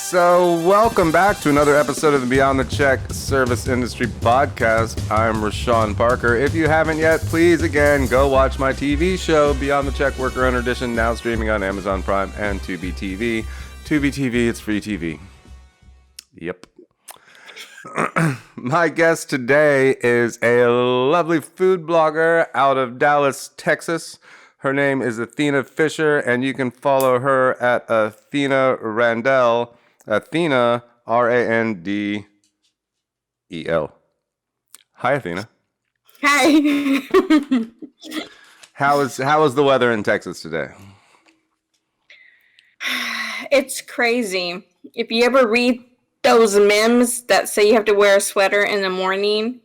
So, welcome back to another episode of the Beyond the Check Service Industry Podcast. I'm Rashawn Parker. If you haven't yet, please again go watch my TV show, Beyond the Check Worker Owner Edition, now streaming on Amazon Prime and Tubi TV. Tubi TV, it's free TV. Yep. My guest today is a lovely food blogger out of Dallas, Texas. Her name is Athena Fisher, and you can follow her at Athena Rangel. Athena, Randel. Hi, Athena. Hi. How is the weather in Texas today? It's crazy. If you ever read those memes that say you have to wear a sweater in the morning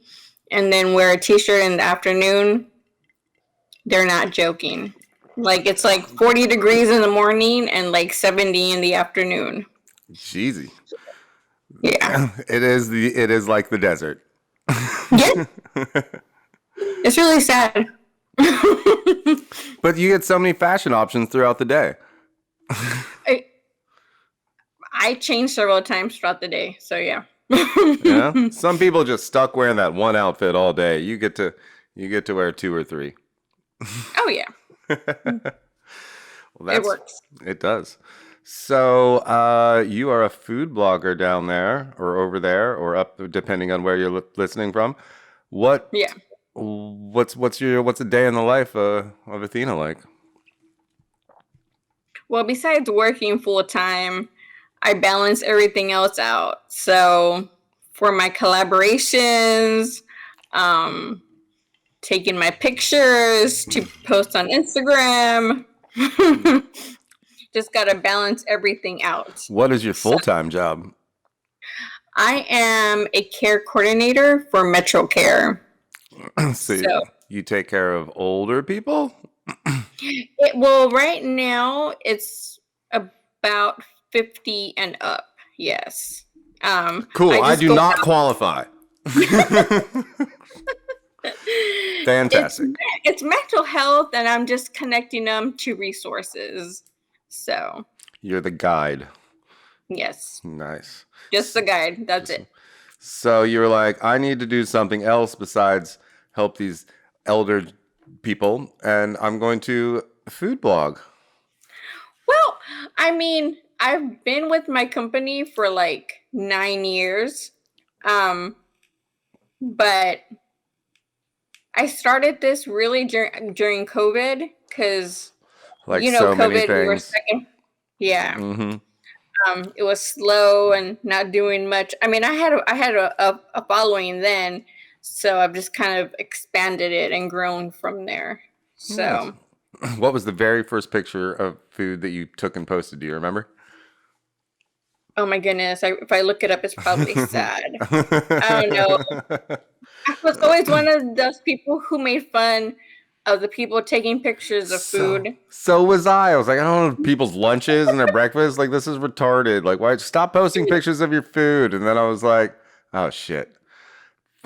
and then wear a t-shirt in the afternoon, they're not joking. Like, it's like 40 degrees in the morning and like 70 in the afternoon. Jeezy. Yeah. It is like the desert. Yeah. It's really sad. But you get so many fashion options throughout the day. I change several times throughout the day, so yeah. Yeah. Some people just stuck wearing that one outfit all day. You get to wear two or three. Oh yeah. Well, it works. It does. So you are a food blogger down there or over there or up, depending on where you're listening from. Yeah. What's a day in the life of Athena like? Well, besides working full time, I balance everything else out. So for my collaborations, taking my pictures to post on Instagram. Just got to balance everything out. What is your full-time job? I am a care coordinator for Metro Care. So you take care of older people? Well, right now it's about 50 and up. Yes. Cool. I do not qualify. Fantastic. It's mental health, and I'm just connecting them to resources. So you're the guide. Yes. Nice. Just the guide. That's it. So you're like, I need to do something else besides help these elder people, and I'm going to food blog. Well, I mean, I've been with my company for like 9 years. But I started this really during COVID because, like, so COVID, many things. we were second. Yeah. Mm-hmm. It was slow and not doing much. I mean, I had a following then, so I've just kind of expanded it and grown from there. So, what was the very first picture of food that you took and posted? Do you remember? Oh my goodness! If I look it up, it's probably sad. I don't know. I was always one of those people who made fun of the people taking pictures of food. So was I. I was like, I don't know people's lunches and their breakfast. Like, this is retarded. Like, why? Stop posting pictures of your food. And then I was like, oh shit,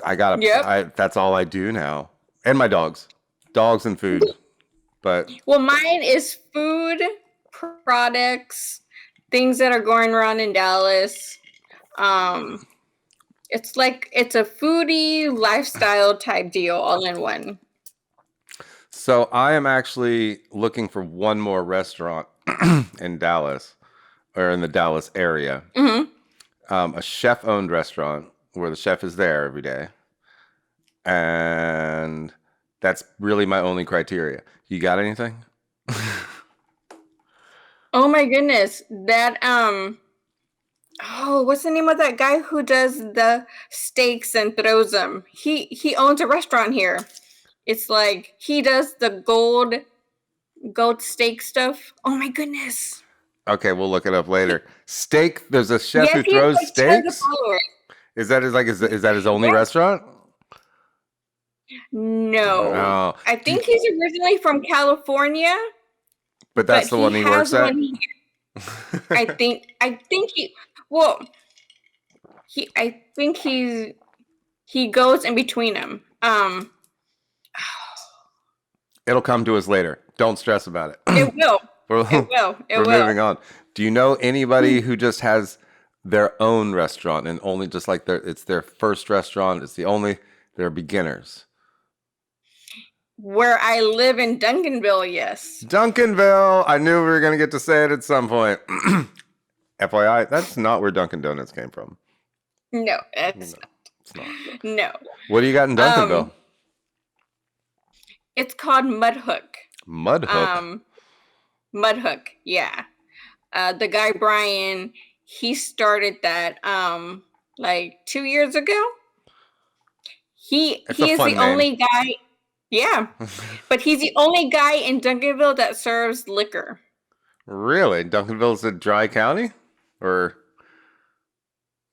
that's all I do now. And my dogs and food. But well, mine is food, products, things that are going around in Dallas. It's a foodie lifestyle type deal all in one. So I am actually looking for one more restaurant in Dallas or in the Dallas area. Mm-hmm. A chef-owned restaurant where the chef is there every day. And that's really my only criteria. You got anything? Oh my goodness. That, what's the name of that guy who does the steaks and throws them? He owns a restaurant here. It's like he does the gold steak stuff. Oh my goodness. Okay, we'll look it up later. Steak. There's a chef who throws steaks. Is that his only restaurant? No. I think he's originally from California. But that's the one he works at. I think he goes in between them. It'll come to us later. Don't stress about it. It will. We're moving on. Do you know anybody who just has their own restaurant and only just like it's their first restaurant. They're beginners. Where I live in Duncanville, yes. Duncanville. I knew we were going to get to say it at some point. FYI, that's not where Dunkin' Donuts came from. No, it's not. No. What do you got in Duncanville? It's called Mudhook. Mudhook? Mudhook, yeah. The guy Brian, he started that like 2 years ago. He is the only guy. Yeah, but he's the only guy in Duncanville that serves liquor. Really? Duncanville's a dry county? Or...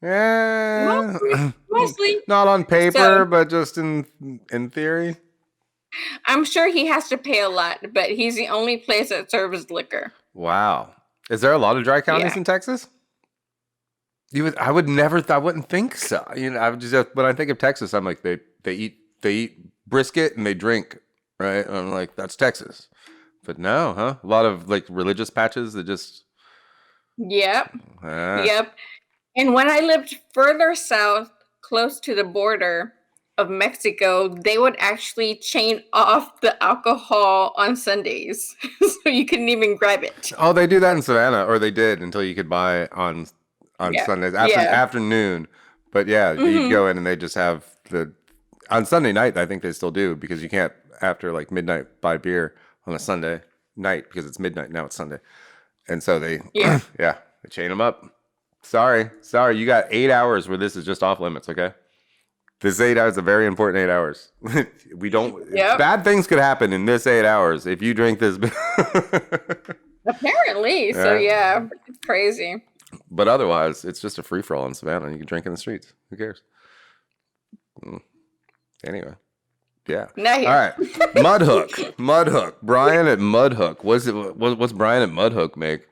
Yeah, mostly. Not on paper, but just in theory. I'm sure he has to pay a lot, but he's the only place that serves liquor. Wow. Is there a lot of dry counties in Texas? I wouldn't think so. I would just, when I think of Texas, I'm like they eat brisket and they drink, right? And I'm like, that's Texas. But no, huh? A lot of like religious patches that just. Yep. Yep. And when I lived further south, close to the border of Mexico, they would actually chain off the alcohol on Sundays, so you couldn't even grab it. Oh, they do that in Savannah, or they did until you could buy on Sundays afternoon. But yeah, you'd go in and they just have on Sunday night. I think they still do because you can't after like midnight buy beer on a Sunday night because it's midnight now. It's Sunday, and so they they chain them up. Sorry, you got 8 hours where this is just off limits. Okay. This 8 hours is a very important 8 hours. We don't. Yep. Bad things could happen in this 8 hours if you drink this. Apparently, so it's crazy. But otherwise, it's just a free for all in Savannah. You can drink in the streets. Who cares? Anyway, yeah. All right, Mudhook. Brian at Mudhook. What's Brian at Mudhook make?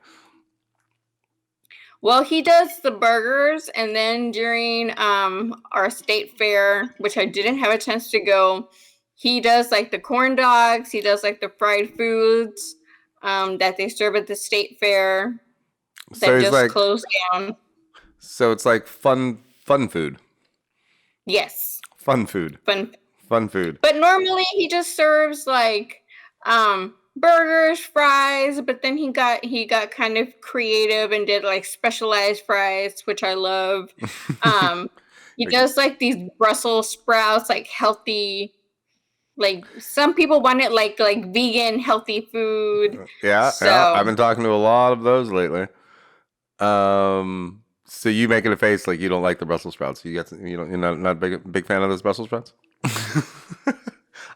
Well, he does the burgers, and then during our state fair, which I didn't have a chance to go, he does like the corn dogs. He does like the fried foods that they serve at the state fair that just closed down. So it's like fun food. Yes. Fun food. Fun food. But normally he just serves like burgers, fries, but then he got kind of creative and did like specialized fries, which I love. He does like these Brussels sprouts, like healthy, like some people want it like vegan healthy food. Yeah, I've been talking to a lot of those lately. So you making a face like you don't like the Brussels sprouts? You're not a big fan of those Brussels sprouts?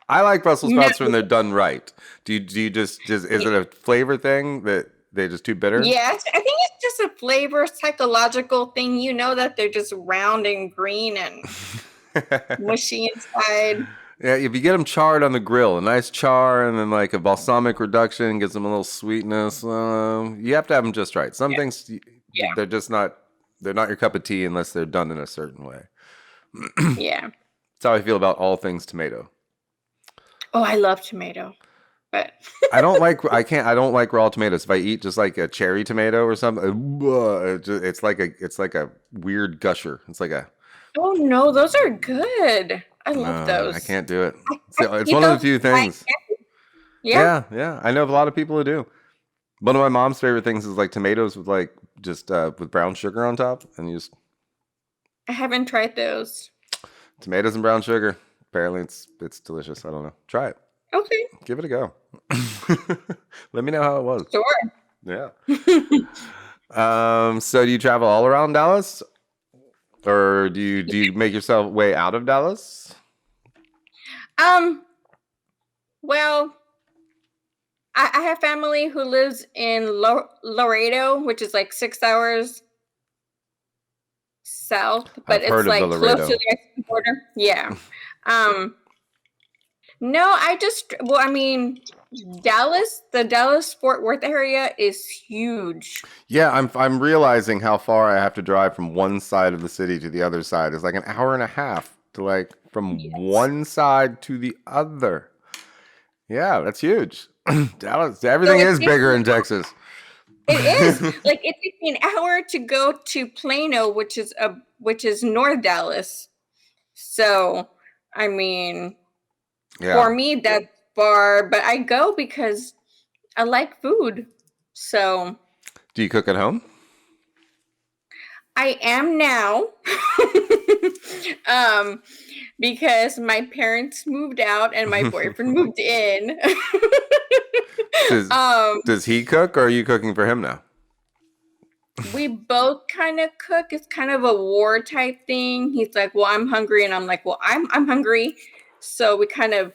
I like Brussels sprouts when they're done right. Do you just is it a flavor thing that they're just too bitter? Yes, I think it's just a flavor psychological thing. You know that they're just round and green and mushy inside. Yeah, if you get them charred on the grill, a nice char and then like a balsamic reduction gives them a little sweetness. You have to have them just right. Some things, they're just not. They're not your cup of tea unless they're done in a certain way. Yeah, that's how I feel about all things tomato. Oh, I love tomato, but I don't like raw tomatoes. If I eat just like a cherry tomato or something, it's like a weird gusher. It's like a. Oh no, those are good. I love those. I can't do it. It's one of the few things. Yeah. I know of a lot of people who do. One of my mom's favorite things is like tomatoes with like just with brown sugar on top, and you just. I haven't tried those. Tomatoes and brown sugar. Apparently, it's delicious. I don't know. Try it. Okay. Give it a go. Let me know how it was. Sure. Yeah. So do you travel all around Dallas, or do you make yourself way out of Dallas? Well, I have family who lives in Laredo, which is like 6 hours south, but it's like close to the Mexican border. Yeah. No, Dallas, the Dallas-Fort Worth area is huge. Yeah, I'm realizing how far I have to drive from one side of the city to the other side. It's like an hour and a half to like from one side to the other. Yeah, that's huge. Dallas, everything is bigger in Texas. It is. Like it takes me an hour to go to Plano, which is North Dallas. So, I mean, for Yeah. me that's far, but I go because I like food. So, Do you cook at home? I am now. um because my parents moved out and my boyfriend moved in. Does um does he cook or are you cooking for him now? we both kind of cook. It's kind of a war type thing. He's like, "Well, I'm hungry," and I'm like, "Well, I'm hungry." So we kind of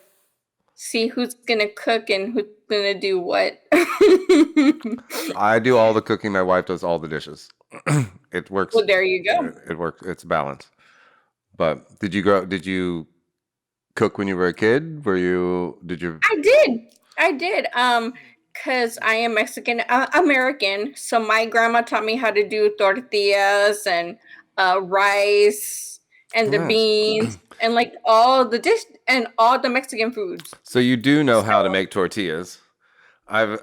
see who's gonna cook and who's gonna do what. I do all the cooking. My wife does all the dishes. It works. Well, there you go. It works. It's balanced. But did you cook when you were a kid? Did you? I did. Because I am Mexican American, so my grandma taught me how to do tortillas and rice and the Nice. beans and like all the dish and all the Mexican foods. So you do know So how to make tortillas. I've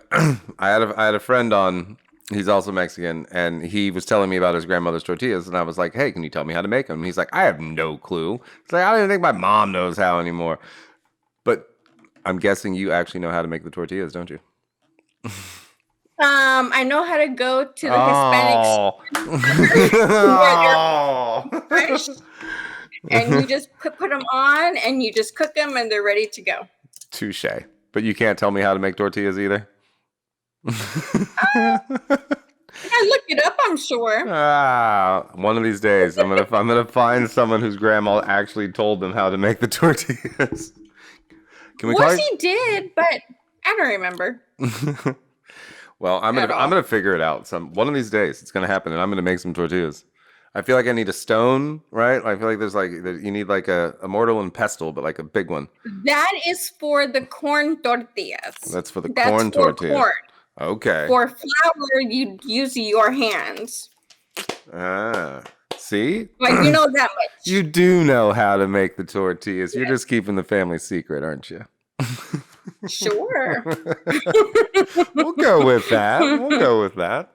I had a friend on. He's also Mexican, and he was telling me about his grandmother's tortillas, and I was like, "Hey, can you tell me how to make them?" And he's like, "I have no clue." It's like I don't even think my mom knows how anymore. But I'm guessing you actually know how to make the tortillas, don't you? I know how to go to the Hispanic Oh. where they're Oh. fresh, and you just put them on, and you just cook them, and they're ready to go. Touche. But you can't tell me how to make tortillas either. I look it up, I'm sure. One of these days, I'm gonna find someone whose grandma actually told them how to make the tortillas. Can we call Well, it? she did, but I don't remember Well, I'm at gonna I'm all. gonna figure it out. One of these days, it's gonna happen, and I'm gonna make some tortillas. I feel like I need a stone, right? I feel like you need like a mortar and pestle, but like a big one. That is for the corn tortillas. That's for the That's corn for tortilla. corn. Okay. For flour, you use your hands. See? Like you know that much. You do know how to make the tortillas. You're just keeping the family secret, aren't you? Sure. We'll go with that. We'll go with that.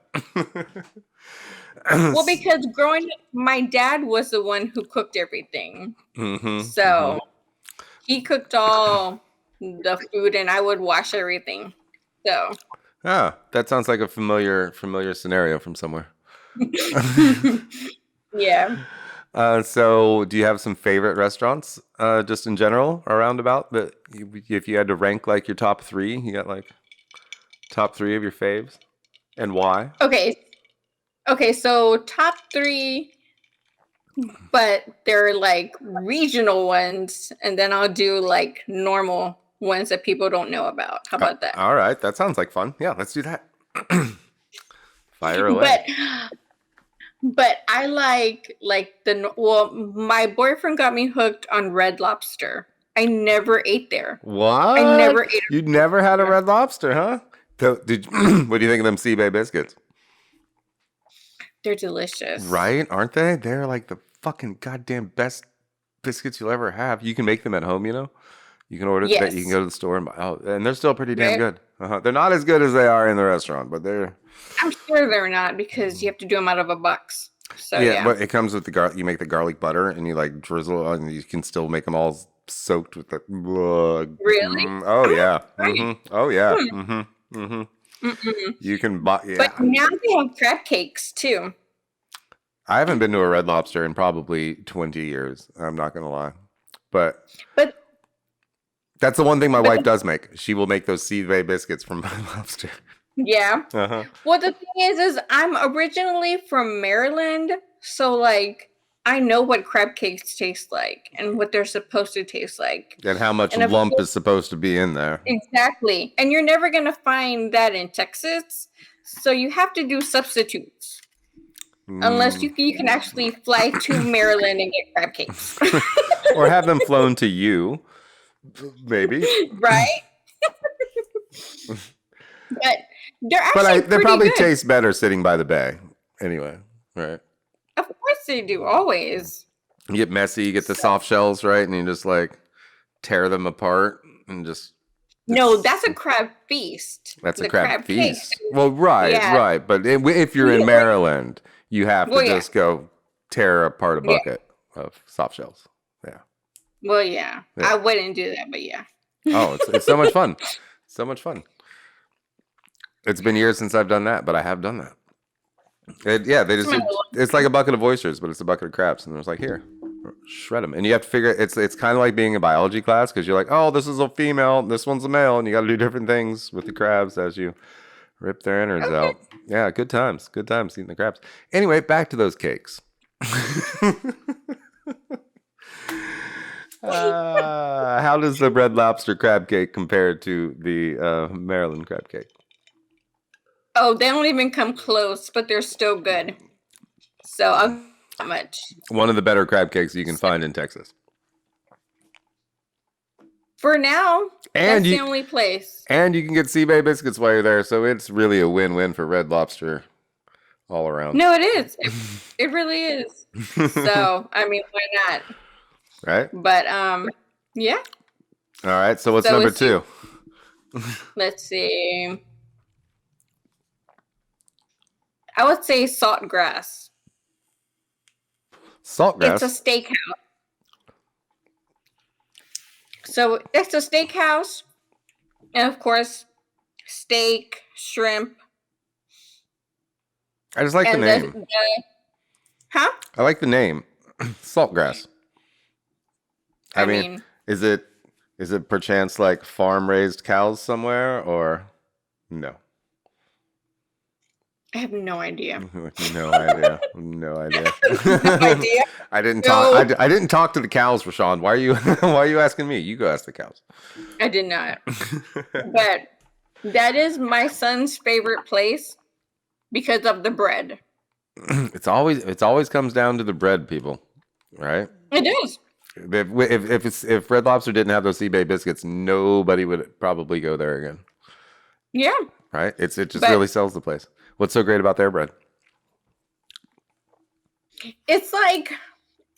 Well, because growing up, my dad was the one who cooked everything. So he cooked all the food and I would wash everything. So Ah, that sounds like a familiar scenario from somewhere. yeah. So do you have some favorite restaurants, just in general, around about that? If you had to rank like your top three, you got like top three of your faves, and why? Okay. Okay, so top three, but they're like regional ones, and then I'll do like normal ones that people don't know about. How about that? All right, that sounds like fun. Yeah, let's do that. Fire away. But I like well, my boyfriend got me hooked on Red Lobster. I never ate there. I What? never ate You never had a Red Lobster, huh? What do you think of them sea bay biscuits? They're delicious. Right? Aren't they? They're like the fucking goddamn best biscuits you'll ever have. You can make them at home, you know? You can order that. You can Yes. go to the store and buy. Oh, and they're still pretty damn Right? good. They're not as good as they are in the restaurant, but they're I'm sure they're not because you have to do them out of a box. So yeah. yeah. But it comes with the you make the garlic butter and you like drizzle, and you can still make them all soaked with the. Really? Oh yeah. Right. Oh yeah. Hmm. Mm-mm. You can buy. But Yeah. now they have crab cakes too. I haven't been to a Red Lobster in probably 20 years. I'm not gonna lie, but But that's the one thing my but wife does make. She will make those sea bay biscuits from Red Lobster. yeah. Uh-huh. Well, the thing is I'm originally from Maryland, so like I know what crab cakes taste like and what they're supposed to taste like. And how much And of lump course, is supposed to be in there? exactly. And you're never gonna find that in Texas, so you have to do substitutes. Unless Mm. you can actually fly to Maryland and get crab cakes, Or have them flown to you, maybe. right? But they're But actually they pretty probably good. taste better sitting by the bay. Anyway, right? Of course they do, always. You get messy, you get the soft shells, right? And you just like tear them apart and just No, that's a crab feast. That's a The crab crab cake. feast. Well, right, Yeah. right. But if you're in Maryland, you have to Well, yeah. just go tear apart a Yeah. bucket of soft shells. Yeah. Well, yeah. Yeah. I wouldn't do that, but yeah. Oh, it's so much fun. So much fun. It's been years since I've done that, but I have done that. It's like a bucket of oysters, but it's a bucket of crabs, and it's like, here, shred them. And you have to figure it's kind of like being in biology class, because you're like, oh, this is a female, this one's a male, and you got to do different things with the crabs as you rip their innards out. Yeah, good times eating the crabs. Anyway, back to those cakes. How does the Red Lobster crab cake compare to the Maryland crab cake? Oh, they don't even come close, but they're still good. So not much. One of the better crab cakes you can find in Texas. For now, that's the only place. And you can get sea bay biscuits while you're there, so it's really a win-win for Red Lobster all around. No, it is. It really is. So, I mean, why not? Right? But yeah. All right. So what's number 2? Let's see. I would say Saltgrass. Saltgrass. It's a steakhouse. So it's a steakhouse, and of course, steak, shrimp. I just like the name. Huh? I like the name. Saltgrass. I mean, is it perchance like farm raised cows somewhere, or no? I have no idea. No idea. No idea. No idea. I didn't talk. I didn't talk to the cows, Rashawn. Why are you asking me? You go ask the cows. I did not. But that is my son's favorite place because of the bread. It's always comes down to the bread, people. Right? It does. If Red Lobster didn't have those sea bay biscuits, nobody would probably go there again. Yeah. Right? It just really sells the place. What's so great about their bread? It's like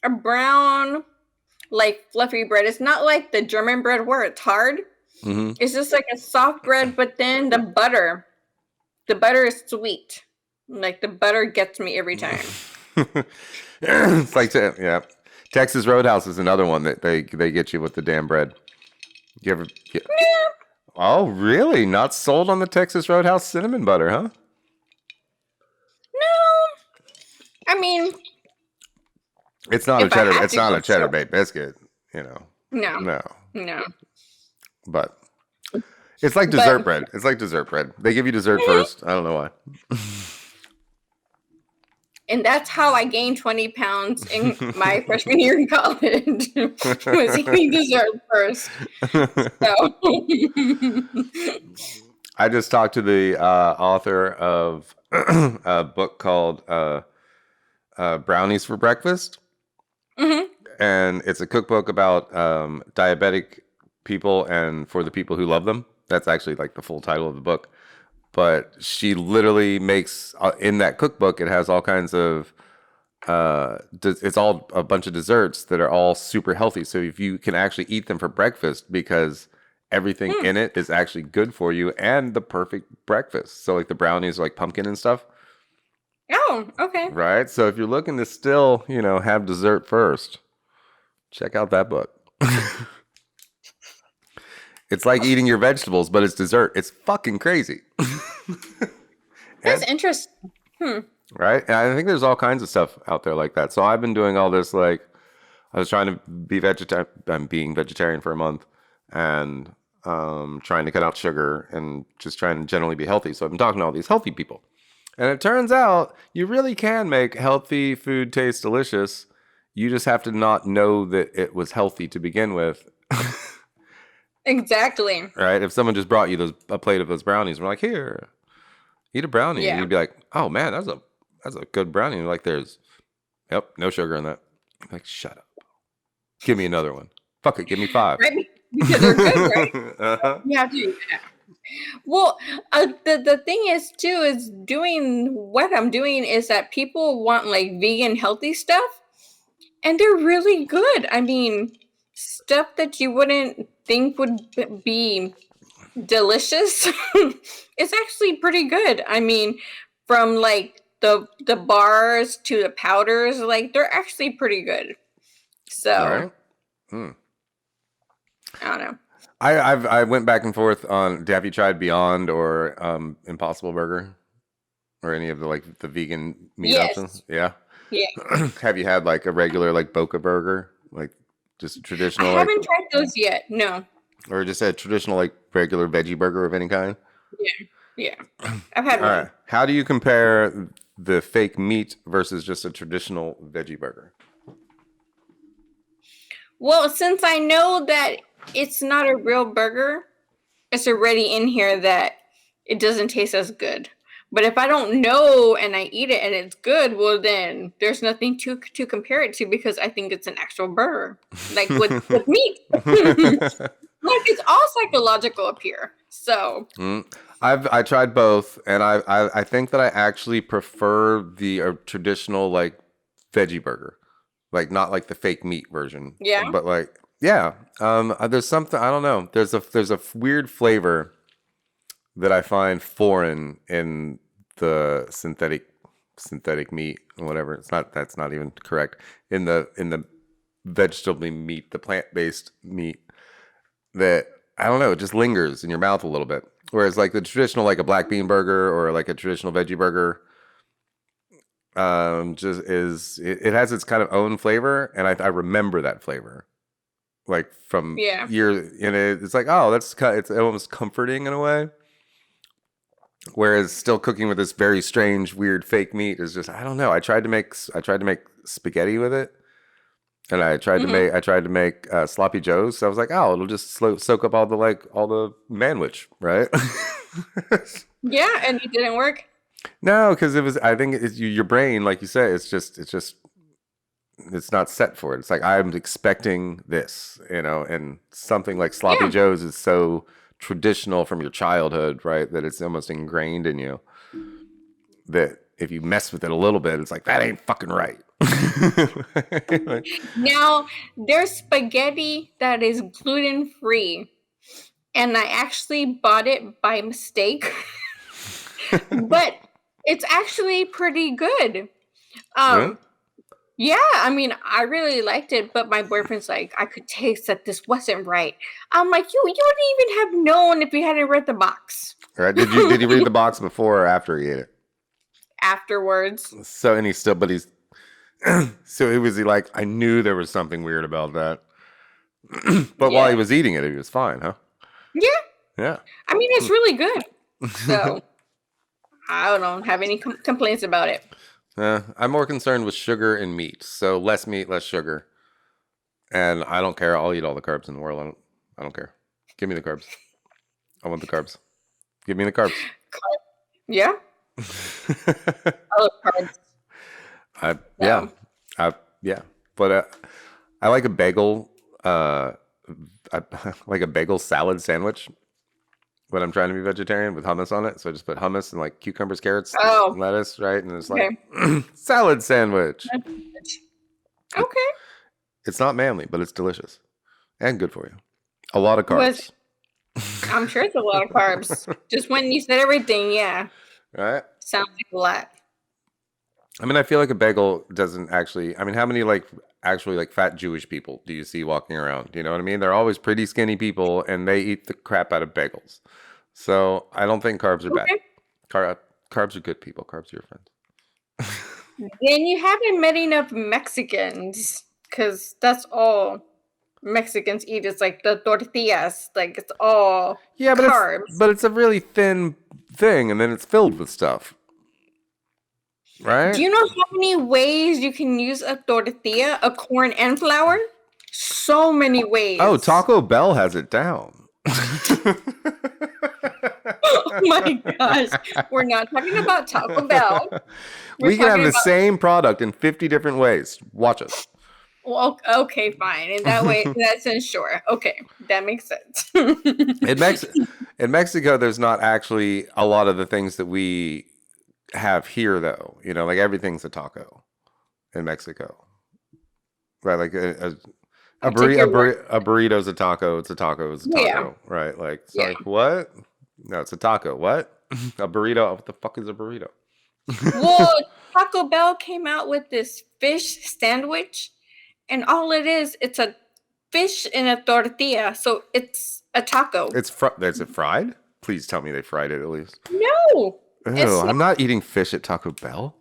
a brown, like fluffy bread. It's not like the German bread where it's hard. Mm-hmm. It's just like a soft bread, but then the butter is sweet. Like the butter gets me every time. It's like, yeah. Texas Roadhouse is another one that they get you with the damn bread. You ever? Yeah. Oh, really? Not sold on the Texas Roadhouse cinnamon butter, huh? No, I mean, it's not a cheddar. It's not a cheddar baked biscuit, you know. No. But it's like dessert bread. It's like dessert bread. They give you dessert first. I don't know why. And that's how I gained 20 pounds in my freshman year in college. Was eating dessert first. So. I just talked to the author of a book called Brownies for Breakfast. Mm-hmm. And it's a cookbook about diabetic people and for the people who love them. That's actually like the full title of the book. But she literally makes, in that cookbook, it has all kinds of, it's all a bunch of desserts that are all super healthy. So if you can actually eat them for breakfast, because everything in it is actually good for you and the perfect breakfast. So like the brownies are like pumpkin and stuff. Oh, okay. Right? So if you're looking to still, have dessert first, check out that book. It's like eating your vegetables, but it's dessert. It's fucking crazy. That's interesting. Right? And I think there's all kinds of stuff out there like that. So I've been doing all this, like, I was trying to be vegetarian. I'm being vegetarian for a month and trying to cut out sugar and just trying to generally be healthy. So I've been talking to all these healthy people. And it turns out you really can make healthy food taste delicious. You just have to not know that it was healthy to begin with. Exactly. Right? If someone just brought you a plate of those brownies, we're like, here, eat a brownie. Yeah. And you'd be like, oh man, that's a good brownie. And you're like, no sugar in that. I'm like, shut up. Give me another one. Fuck it, give me 5. Right? Because they're good, right? Uh-huh. You have to do that. Well, the thing is too, is doing what I'm doing is that people want like vegan healthy stuff, and they're really good. I mean, stuff that you wouldn't think would be delicious. It's actually pretty good. I mean, from like the bars to the powders, like they're actually pretty good. All So right. Hmm. I don't know. I went back and forth on. Have you tried Beyond or Impossible Burger or any of the like the vegan meat options? Yes. Yeah. Yeah. Have you had like a regular like Boca Burger, like just I traditional like, haven't tried those yet. No. or just a traditional like regular veggie burger of any kind? Yeah. Yeah. I've had All one. right. How do you compare the fake meat versus just a traditional veggie burger? Well, since I know that it's not a real burger, it's already in here that it doesn't taste as good. But if I don't know and I eat it and it's good, well then there's nothing to compare it to because I think it's an actual burger, like with meat. Like it's all psychological up here. So Mm. I tried both, and I think that I actually prefer the traditional like veggie burger, like not like the fake meat version, yeah, but like yeah. There's something I don't know. There's a weird flavor that I find foreign in the synthetic meat or whatever. It's not that's not even correct in the vegetable meat, the plant based meat that I don't know, it just lingers in your mouth a little bit. Whereas like the traditional, like a black bean burger or like a traditional veggie burger, just it has its kind of own flavor, and I remember that flavor like from yeah. years, and it's like oh, it's almost comforting in a way. Whereas still cooking with this very strange, weird fake meat is just I don't know. I tried to make spaghetti with it, and Hmm. I tried to make sloppy joes. So I was like, oh, it'll just soak up all the manwich, right? Yeah, and it didn't work. No, because it was. I think it's your brain, like you say, it's not set for it. It's like I'm expecting this, and something like sloppy Yeah. joes is so traditional from your childhood, right? That it's almost ingrained in you. That if you mess with it a little bit, it's like that ain't fucking right. Like, Now there's spaghetti that is gluten free, and I actually bought it by mistake, but it's actually pretty good. really? Um, yeah, I mean, I really liked it, but my boyfriend's like, I could taste that this wasn't right. I'm like, you wouldn't even have known if you hadn't read the box. Right? Did you read the box before or after he ate it? Afterwards. So and he's still, but he's so it was he like I knew there was something weird about that. But while Yeah. he was eating it, he was fine, huh? Yeah. Yeah. I mean, it's really good. So I don't have any complaints about it. I'm more concerned with sugar and meat. So less meat, less sugar. And I don't care. I'll eat all the carbs in the world. I don't care. Give me the carbs. I want the carbs. Give me the carbs. Yeah. I love carbs. I yeah. So I yeah. But I like a bagel I like a bagel salad sandwich when I'm trying to be vegetarian with hummus on it. So I just put hummus and like cucumbers, carrots, oh, lettuce, right? And it's like okay. salad sandwich. It, Okay. it's not manly, but it's delicious and good for you. A lot of Was carbs, I'm sure it's a lot of carbs. Just when you said everything, yeah. right? Sounds like a lot. I mean, I feel like a bagel doesn't actually. I mean, how many like actually like fat Jewish people do you see walking around? You know what I mean? They're always pretty skinny people, and they eat the crap out of bagels. So I don't think carbs are bad. Okay. Carbs are good people. Carbs are your friends. Then you haven't met enough Mexicans, because that's all Mexicans eat is like the tortillas. Like it's all Yeah, but it's carbs. but it's a really thin thing, and then it's filled with stuff, Do right? you know how many ways you can use a tortilla, a corn and flour? So many Oh, ways. Taco Bell has it down. Oh my gosh. We're not talking about Taco Bell. We're We can have talking the about, same product in 50 different ways. Watch us. well, okay, fine. In that way, in that sense, sure. Okay, that makes sense. In Mex in Mexico, there's not actually a lot of the things that we have here, though. Like everything's a taco in Mexico, right? Like, A You take your a burrito's a taco. It's a taco. It's a yeah, taco. Right? Like it's yeah. like what? No, it's a taco. What? A burrito? What the fuck is a burrito? Well, Taco Bell came out with this fish sandwich, and all it is a fish in a tortilla, so it's a taco. Is it fried? Please tell me they fried it at least. No, Ew, it's not. I'm not eating fish at Taco Bell.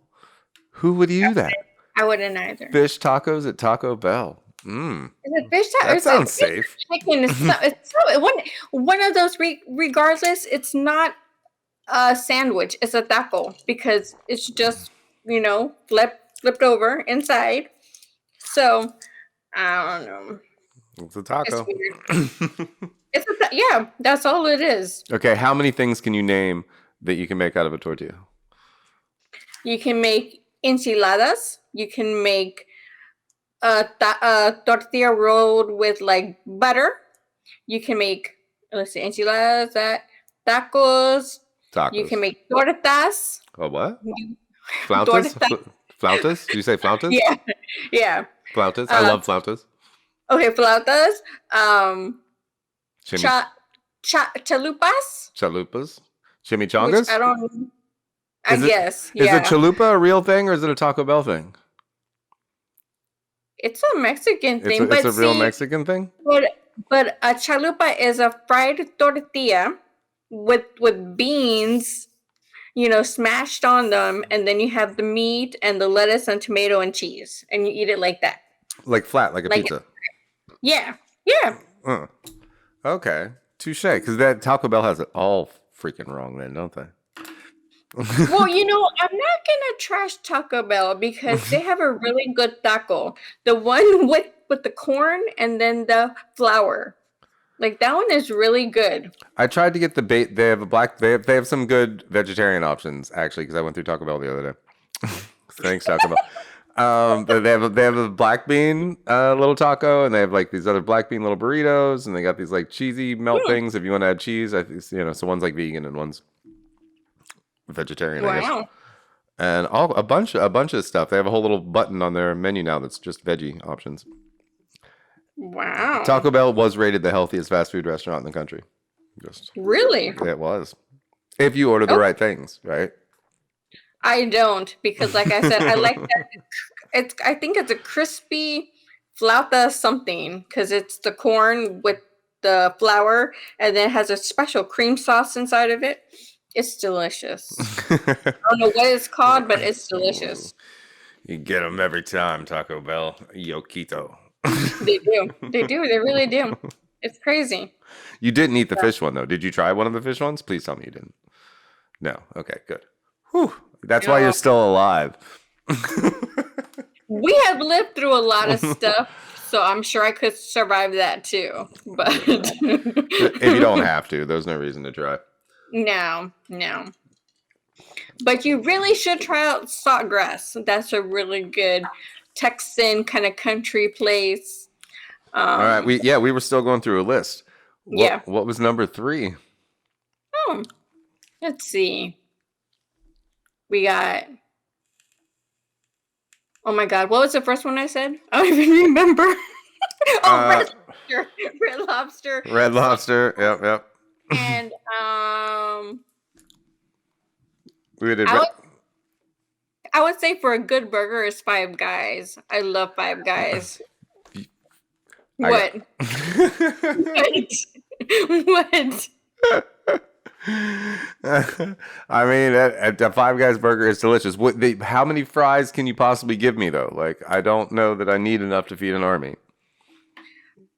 Who would do that? I wouldn't either. Fish tacos at Taco Bell. Mmm. It's a fish taco. That It's a sounds fish safe. chicken. One of those. Regardless, it's not a sandwich. It's a taco because it's just flipped over inside. So I don't know. It's a It's taco. weird. Yeah. That's all it is. Okay, how many things can you name that you can make out of a tortilla? You can make enchiladas. You can make a tortilla rolled with like butter. You can make enchiladas, tacos. Tacos. You can make tortas. Oh, what? Flautas? Flautas? Did you say flautas? Yeah, yeah. Flautas. I love flautas. Okay, flautas. Chalupas. Chalupas. Chimichangas? Which I don't. I guess. Is Yeah. a chalupa a real thing or is it a Taco Bell thing? It's a Mexican thing, It's a real Mexican thing? But a chalupa is a fried tortilla with beans, smashed on them, and then you have the meat and the lettuce and tomato and cheese, and you eat it like that. Like flat, like a pizza. Yeah, yeah. Okay, touche. Because that Taco Bell has it all freaking wrong, then, don't they? Well, I'm not gonna trash Taco Bell because they have a really good taco. The one with the corn and then the flour, like that one is really good. I tried to get the bait. They have some good vegetarian options actually because I went through Taco Bell the other day. Thanks, Taco Bell. But they have a black bean little taco, and they have like these other black bean little burritos, and they got these like cheesy melt things if you want to add cheese. So one's like vegan and one's vegetarian. I guess. Wow. And a bunch of stuff. They have a whole little button on their menu now that's just veggie options. Wow. Taco Bell was rated the healthiest fast food restaurant in the country. Really? It was. If you order the right things, right? I don't because, like I said, I like that. I think it's a crispy flauta something because it's the corn with the flour and then it has a special cream sauce inside of it. It's delicious. I don't know what it's called, but it's delicious. You get them every time, Taco Bell. Yoquito. They do. They do. They really do. It's crazy. You didn't eat the fish one, though. Did you try one of the fish ones? Please tell me you didn't. No. Okay, good. Whew. That's why you're still alive. We have lived through a lot of stuff, so I'm sure I could survive that too. But if you don't have to, there's no reason to try. No. But you really should try out Saltgrass. That's a really good Texan kind of country place. All right, we were still going through a list. What was number 3? Let's see. We got. Oh my God! What was the first one I said? I don't even remember. Red Lobster. Red Lobster. Yep. And we did. I would say for a good burger is Five Guys. I love Five Guys. What? What? I mean, a Five Guys burger is delicious. How many fries can you possibly give me, though? Like, I don't know that I need enough to feed an army.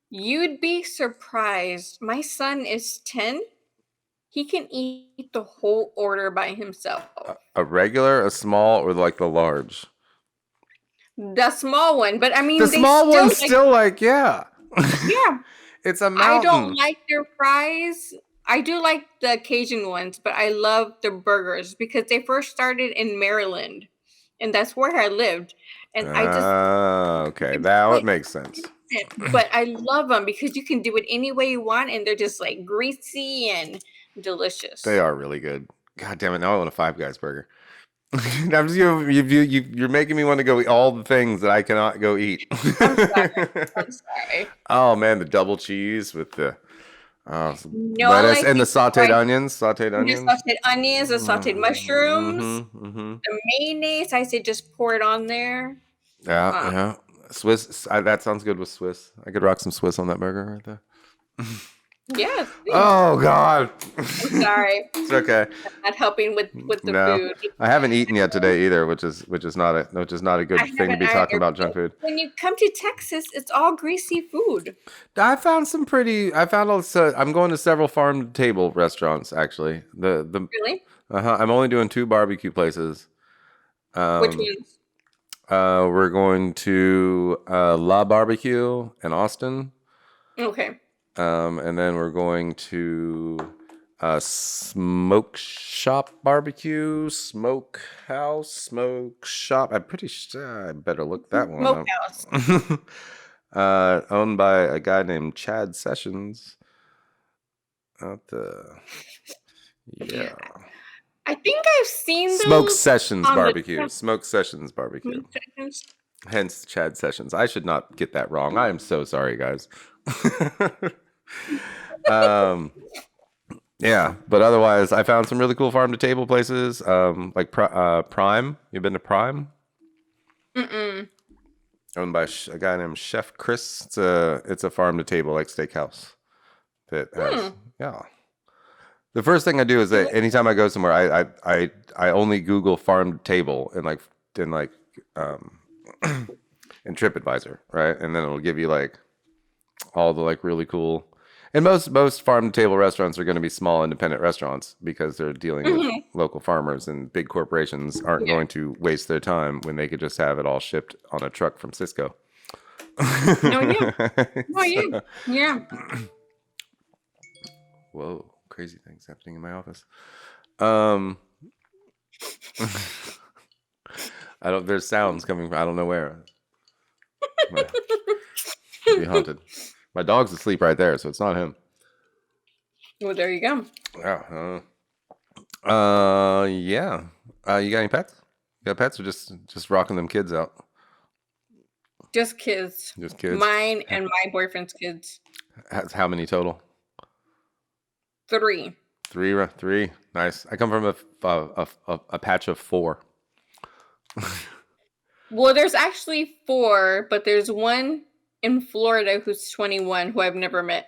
You'd be surprised. My son is 10. He can eat the whole order by himself. A regular, a small, or like the large? The small one, but I mean, the small one's still like, yeah. Yeah. It's a mountain. I don't like their fries. I do like the Cajun ones, but I love the burgers because they first started in Maryland, and that's where I lived. And I just okay, now it makes sense. But I love them because you can do it any way you want, and they're just like greasy and delicious. They are really good. God damn it! Now I want a Five Guys burger. I'm just you're making me want to go eat all the things that I cannot go eat. I'm sorry. I'm sorry. Oh man, the double cheese with the No, I lettuce like and the the sautéed fried, onions. Sautéed the onions. sauteed onions, the sauteed mushrooms, Mm-hmm. Mm-hmm. the mayonnaise. I say just pour it on there. Yeah, Uh, yeah. Swiss. That sounds good with Swiss. I could rock some Swiss on that burger right there. yes, please. Oh God. I'm sorry. It's okay. I'm not helping with the No, food. I haven't eaten yet today either, which is not a I good thing to haven't be talking either. about junk food. When you come to Texas, it's all greasy food. I found some pretty. I found also. I'm going to several farm to table restaurants actually. The Really? I'm only doing 2 barbecue places. Which Um, ones? we're going to La Barbecue in Austin. Okay. And then we're going to Smoke Shop Barbecue, Smoke Shop. I'm pretty sure I better look that one Smokehouse. up. Owned by a guy named Chad Sessions. Out the yeah. I think I've seen Smoke those Sessions on the Barbecue. Smoke Sessions Barbecue. seconds. Hence Chad Sessions. I should not get that wrong. I am so sorry, guys. um, yeah, but otherwise, I found some really cool farm to table places. Like Prime. You've been to Prime? Mm-mm. Owned by a guy named Chef Chris. It's a farm to table like steakhouse. That has yeah. The first thing I do is that anytime I go somewhere, I only Google farm to table and in TripAdvisor, right? And then it'll give you like all the like really cool. And most farm to table restaurants are going to be small independent restaurants because they're dealing with local farmers, and big corporations aren't going to waste their time when they could just have it all shipped on a truck from Cisco. No, yeah. No, yeah. Yeah. Whoa, crazy things happening in my office. I don't. There's sounds coming from I don't know where. Be haunted. My dog's asleep right there, so it's not him. Well, there you go. Yeah. Yeah. You got any pets? You got pets or just rocking them kids out? Just kids. Just kids. Mine and my boyfriend's kids. How many total? 3. Three. Nice. I come from a patch of 4. Well, there's actually 4, but there's one in Florida who's 21 who I've never met.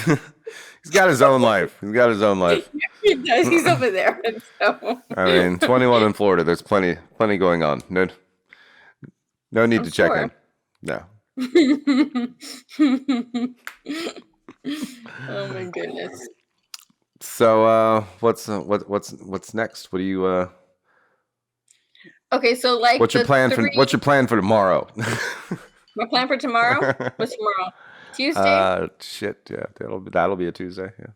He's got his own life. He does. He's over there. So. I mean, 21 in Florida. There's plenty going on. No need to check in. No. Oh my goodness. So, what's next? What do you Okay, so like what's your plan for tomorrow? My plan for tomorrow? What's tomorrow? Tuesday? Shit, yeah. That'll be a Tuesday, yeah.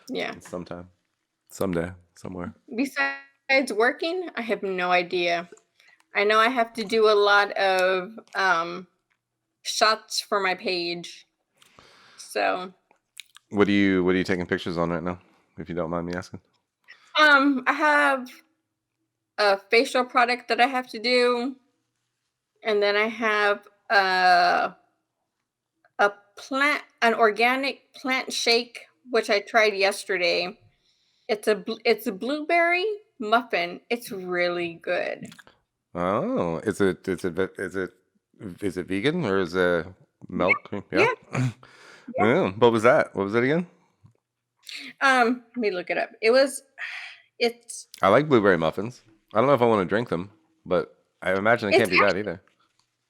Yeah. Sometime. Someday, somewhere. Besides working, I have no idea. I know I have to do a lot of shots for my page. So What are you taking pictures on right now, if you don't mind me asking? I have a facial product that I have to do, and then I have an organic plant shake, which I tried yesterday. It's a blueberry muffin. It's really good. Oh, is it vegan or is it milk? Yeah. Yeah. What was that? What was it again? Let me look it up. It's I like blueberry muffins. I don't know if I want to drink them, but I imagine it can't be bad either.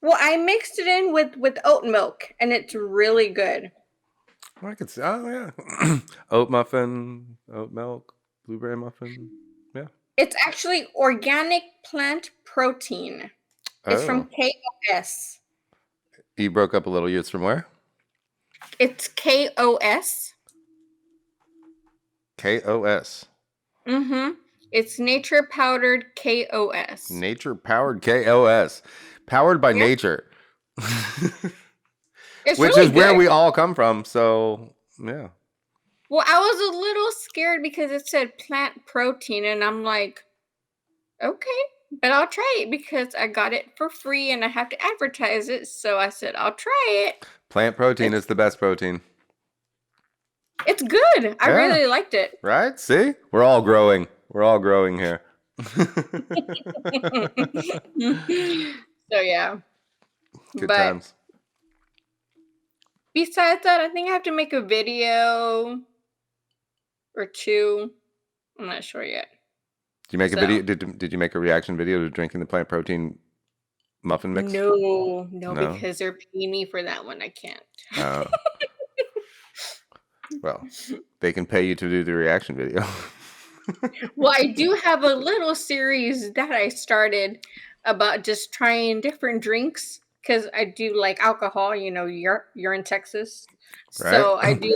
Well, I mixed it in with oat milk, and it's really good. I could see. Oh yeah, oat muffin, oat milk, blueberry muffin. Yeah. It's actually organic plant protein. It's from KOS. You broke up a little. It's from where? It's KOS. KOS. Mm-hmm. It's nature powdered KOS. Nature powered KOS. Powered by nature. It's Which really is where good. we all come from. So, yeah. Well, I was a little scared because it said plant protein, and I'm like, Okay, but I'll try it because I got it for free and I have to advertise it. So I said I'll try it. Plant protein It's is the best protein. it's good. I Yeah, really liked it. right? See? We're all growing. We're all growing here. So yeah, Good but times. besides that, I think I have to make a video or two. I'm not sure yet. Did you make a video? So Did you make a reaction video to drinking the plant protein muffin mix? no, No. because they're paying me for that one. I can't. Uh, well, they can pay you to do the reaction video. Well, I do have a little series that I started about just trying different drinks because I do like alcohol. You know, you're in Texas, Right? so I do.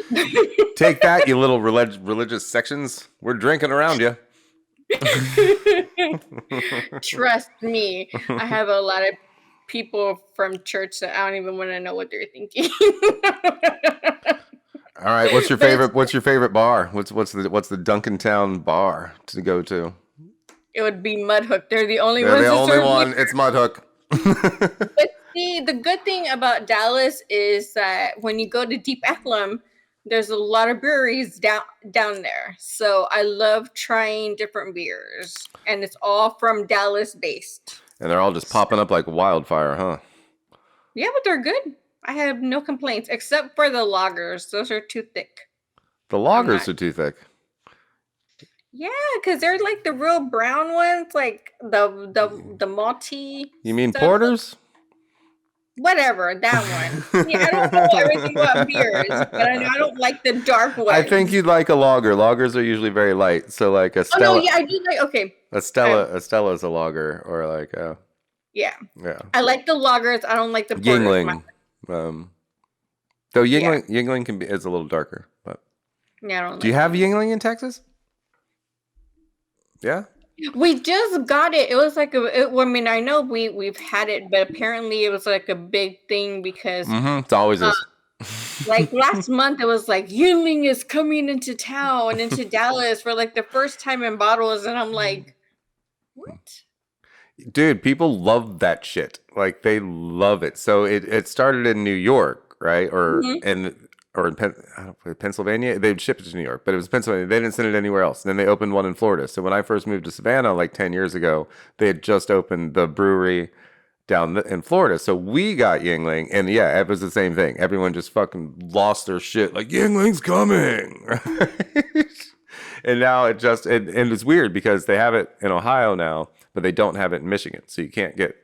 Take that, you little religious sections. We're drinking around you. Trust me, I have a lot of people from church that I don't even want to know what they're thinking. All right, what's your But it's favorite? What's your favorite bar? What's the Duncantown bar to go to? it would be Mudhook. They're the only They're ones the that only serve beer. one. It's Mudhook. But see, the good thing about Dallas is that when you go to Deep Ellum, there's a lot of breweries down there. So I love trying different beers, and it's all from Dallas based. And they're all just popping up like wildfire, huh? Yeah, but they're good. I have no complaints except for the lagers. Those are too thick. The I'm lagers not. are too thick. Yeah, because they're like the real brown ones, like the malty You mean stuff. porters? Whatever, that one. See, I don't know everything about beers, but I know I don't like the dark ones. I think you'd like a lager. Lagers are usually very light, so like a Oh no, Stella, yeah, I do like. Okay, a Stella, a Stella is a lager, or like a yeah, yeah, I like the lagers. I don't like the porters. Yingling. Though Yeah, Yingling is a little darker. But yeah, I don't do you like have them. Yingling in Texas? Yeah. We just got it. It was like well, I mean, I know we've had it, but apparently it was like a big thing because Mm-hmm. It always uh, is. like last month it was like Yingling is coming into town into Dallas for like the first time in bottles, and I'm like, what? Dude, people love that shit. Like they love it. So it started in New York, right? Hmm. Or in I don't know, Pennsylvania. They'd ship it to New York, but it was Pennsylvania. They didn't send it anywhere else. And then they opened one in Florida. So when I first moved to Savannah, like 10 years ago, they had just opened the brewery in Florida. So we got Yingling, and yeah, it was the same thing. Everyone just fucking lost their shit. Like Yingling's coming, right? And now and it's weird because they have it in Ohio now, but they don't have it in Michigan. So you can't get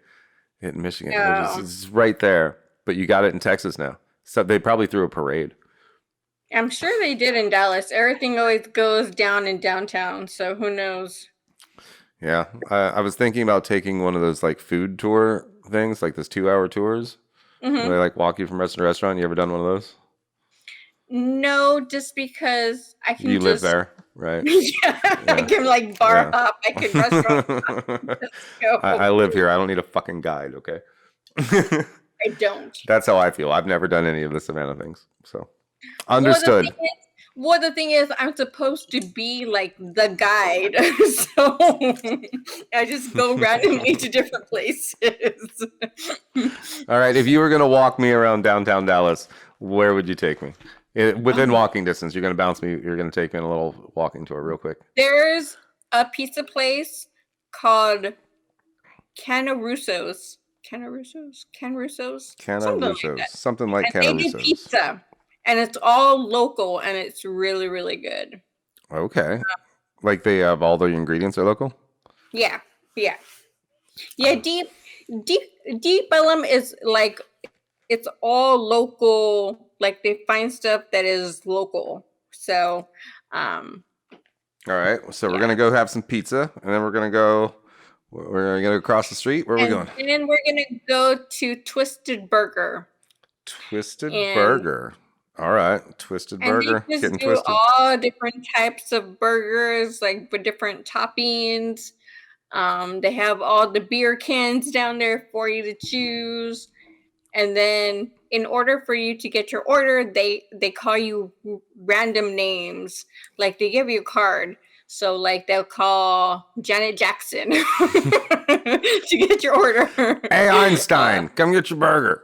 it in Michigan, which is No, it's right there. But you got it in Texas now. So they probably threw a parade. I'm sure they did in Dallas. Everything always goes down in downtown, so who knows? Yeah, I was thinking about taking one of those like food tour things, like those 2 hour tours where Hmm. they like walk you from restaurant to restaurant. You ever done one of those? No, just because I can You live just there, right? yeah, I Yeah, can like bar yeah. hop, I can restaurant hop, just I go. live here. I don't need a fucking guide, okay? I don't. That's how I feel. I've never done any of the Savannah things, so Well, understood. the thing is, I'm supposed to be like the guide, so I just go randomly to different places. All right, if you were gonna walk me around downtown Dallas, where would you take me? Within Um, walking distance, you're gonna bounce me. You're gonna take me on a little walking tour, real quick. there's a pizza place called Canarusso's. Canarusso's, Cana something like Russo's, that. something like And Cana they do Russo's. pizza, and it's all local, and it's really, really good. Okay, like they have all the ingredients are local. Yeah, yeah, yeah. Deep, Deep Ellum is like it's all local. Like they find stuff that is local. So, um, All right, so we're yeah. gonna go have some pizza, and then we're gonna go. We're gonna go across the street. Where are we And going? then we're gonna go to Twisted Burger, Twisted and Burger. All right, Twisted they Burger, just getting do twisted. all different types of burgers, like with different toppings. They have all the beer cans down there for you to choose. And then in order for you to get your order, they call you random names. Like they give you a card. So like they'll call Janet Jackson to get your order. Hey, Einstein, come get your burger.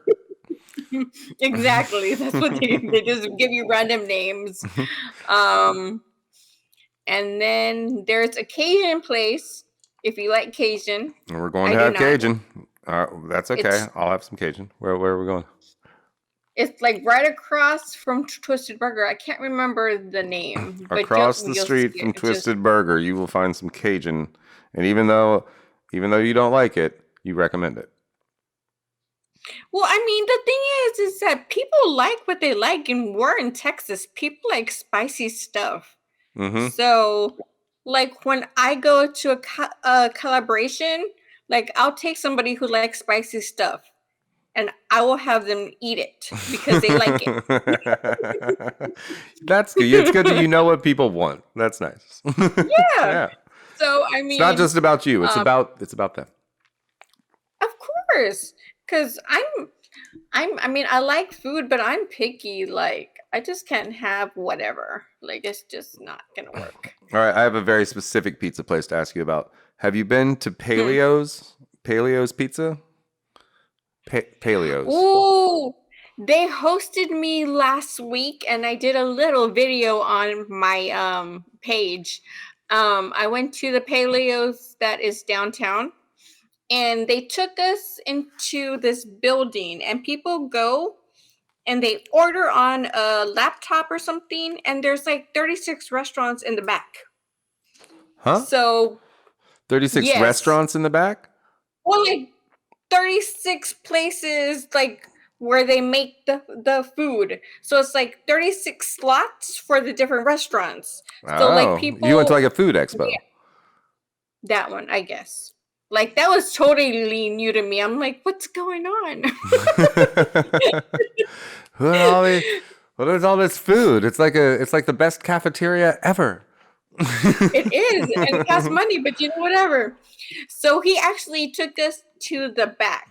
Exactly. That's what they just give you random names. Um, and then there's a Cajun place if you like Cajun. We're going I to do have not. Cajun. That's okay. It's I'll have some Cajun. Where are we going? it's like right across from Twisted Burger. I can't remember the name, but Across the you'll see street it. from It's just Twisted Burger, you will find some Cajun. And even though you don't like it, you recommend it. well, I mean, the thing is that people like what they like, and we're in Texas. People like spicy stuff. Mm-hmm. So, like when I go to a collaboration, like I'll take somebody who likes spicy stuff, and I will have them eat it because they like it. That's good. It's good that you know what people want. That's nice. Yeah. Yeah. So I It's not mean, just about you. It's um, about them. of course, because I mean, I like food, but I'm picky. Like, I just can't have whatever. Like, it's just not gonna work. All right, I have a very specific pizza place to ask you about. Have you been to Hmm. Paleo's Pizza? Paleo's. Ooh, they hosted me last week, and I did a little video on my page. I went to the Paleos that is downtown, and they took us into this building, and people go and they order on a laptop or something, and there's like 36 restaurants in the back. Huh? So 36 yes, restaurants in the back? well, like 36 places like where they make the food. So it's like 36 slots for the different restaurants. So like Oh, you went to people, like a food yeah, expo. that one, I guess. Like that was totally new to me. I'm like, what's going on? Well, there's all this food. It's like the best cafeteria ever. It is, and it costs money, but you know, whatever. So he actually took us to the back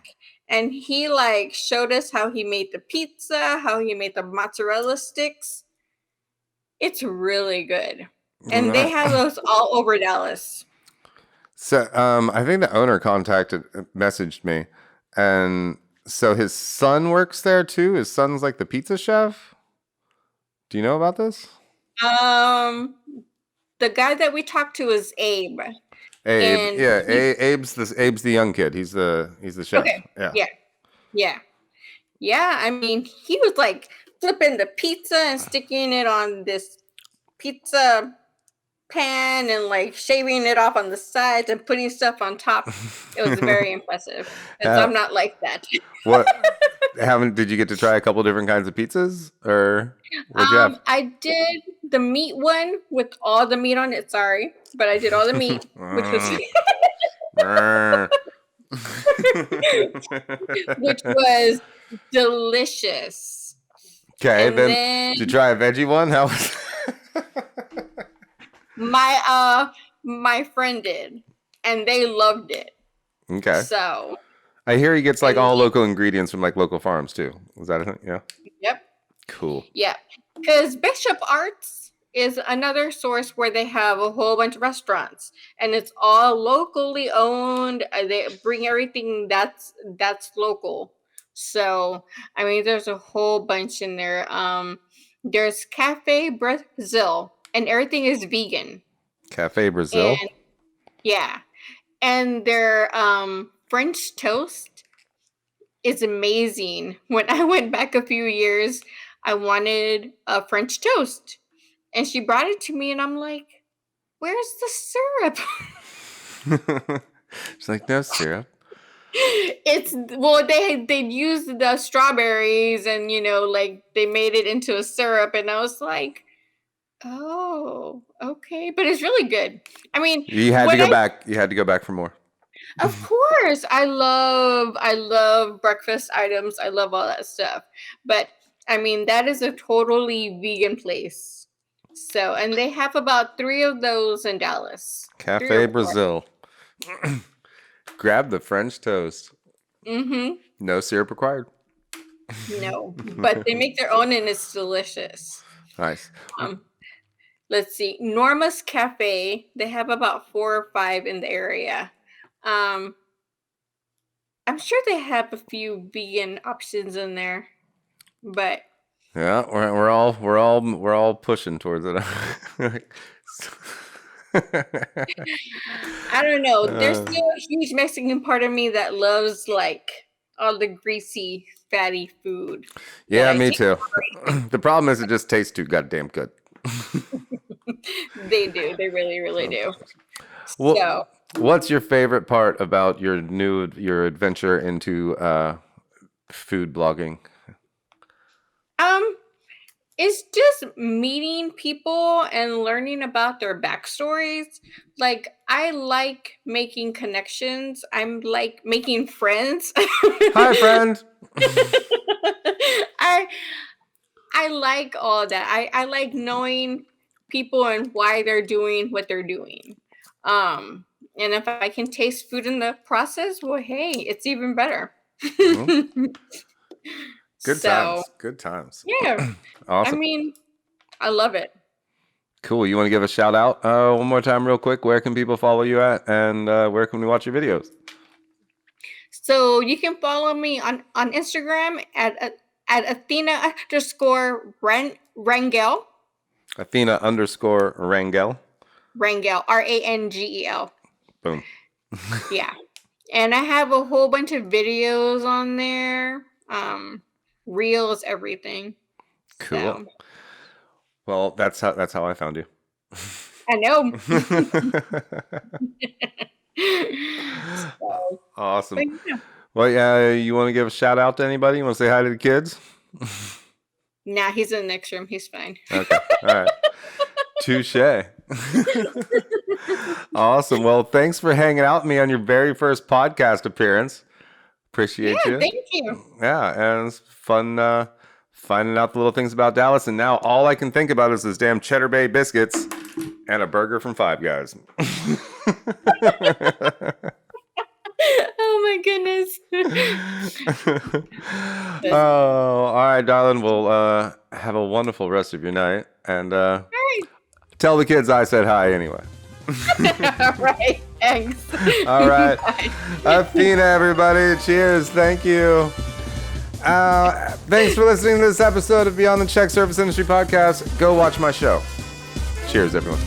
and he like showed us how he made the pizza, how he made the mozzarella sticks. It's really good. And they have those all over Dallas. So, I think the owner messaged me, and so his son works there too. His son's like the pizza chef. Do you know about this? Um, the guy that we talked to is Abe, Abe, and yeah, he Abe's the young kid. He's the chef. okay, Yeah. yeah, yeah, yeah. I mean, he was like flipping the pizza and sticking it on this pizza pan and like shaving it off on the sides and putting stuff on top. It was very impressive because Uh, I'm not like that. what? Haven't Did you get to try a couple different kinds of pizzas, or what'd you have? I did the meat one with all the meat on it. Sorry, but I did all the meat, which was which was delicious. Okay, And then then did you try a veggie one? How was my friend did, and they loved it. Okay. So I hear he gets like and all local ingredients from like local farms too. Is that a thing? Yeah. yep. Cool. Yeah, because Bishop Arts is another source where they have a whole bunch of restaurants, and it's all locally owned. They bring everything that's local. So I mean, there's a whole bunch in there. There's Cafe Brazil, and everything is vegan. Cafe Brazil. And yeah, and their French toast is amazing. When I went back a few years, I wanted a French toast. And she brought it to me and I'm like, "Where's the syrup?" She's like, no syrup. It's well they used the strawberries and like they made it into a syrup and I was like, "Oh, okay." But it's really good. I mean, You had to when go I back. You had to go back for more. of course, I love breakfast items. I love all that stuff. But I mean, that is a totally vegan place. So, and they have about 3 of those in Dallas. 3 Cafe or 4. Brazil. Grab the French toast. Mhm. No syrup required. No, but they make their own and it's delicious. Nice. Um let's see, Norma's Cafe. They have about 4 or 5 in the area. I'm sure they have a few vegan options in there, but Yeah, we're all pushing towards it. I don't know. There's still a huge Mexican part of me that loves like all the greasy, fatty food. That Yeah, I me can't too. tolerate. The problem is it just tastes too goddamn good. They do. They really, really do. Well, So, what's your favorite part about your adventure into food blogging? um, it's just meeting people and learning about their backstories. Like, I like making connections. I'm like making friends. Hi, friend. I I like all that. I like knowing people and why they're doing what they're doing. And if I can taste food in the process, well, hey, it's even better. Well, good So, times. Good times. yeah, I Awesome. mean, I love it. Cool. You want to give a shout out one more time, real quick? Where can people follow you at, and where can we watch your videos? So you can follow me on Instagram at Athena underscore Rangel. Athena underscore Rangel. Rangel, Rangel. Boom. Yeah. And I have a whole bunch of videos on there. Reels, everything. Cool. So Well, that's how I found you. I know. So, Awesome. but yeah. Well, yeah, you want to give a shout out to anybody? You want to say hi to the kids? Nah, he's in the next room. He's fine. Okay. All right. Touche. Awesome. Well, thanks for hanging out with me on your very first podcast appearance. Appreciate Yeah, you. thank you. Yeah, and it's fun finding out the little things about Dallas. And now all I can think about is this damn Cheddar Bay biscuits and a burger from Five Guys. Oh my goodness. Oh, all right, darling. Well, have a wonderful rest of your night. And All tell the kids I said hi anyway. right. Thanks. All right. Bye. Athena, everybody. Cheers. Thank you. Thanks for listening to this episode of Beyond the Check Service Industry Podcast. Go watch my show. Cheers, everyone.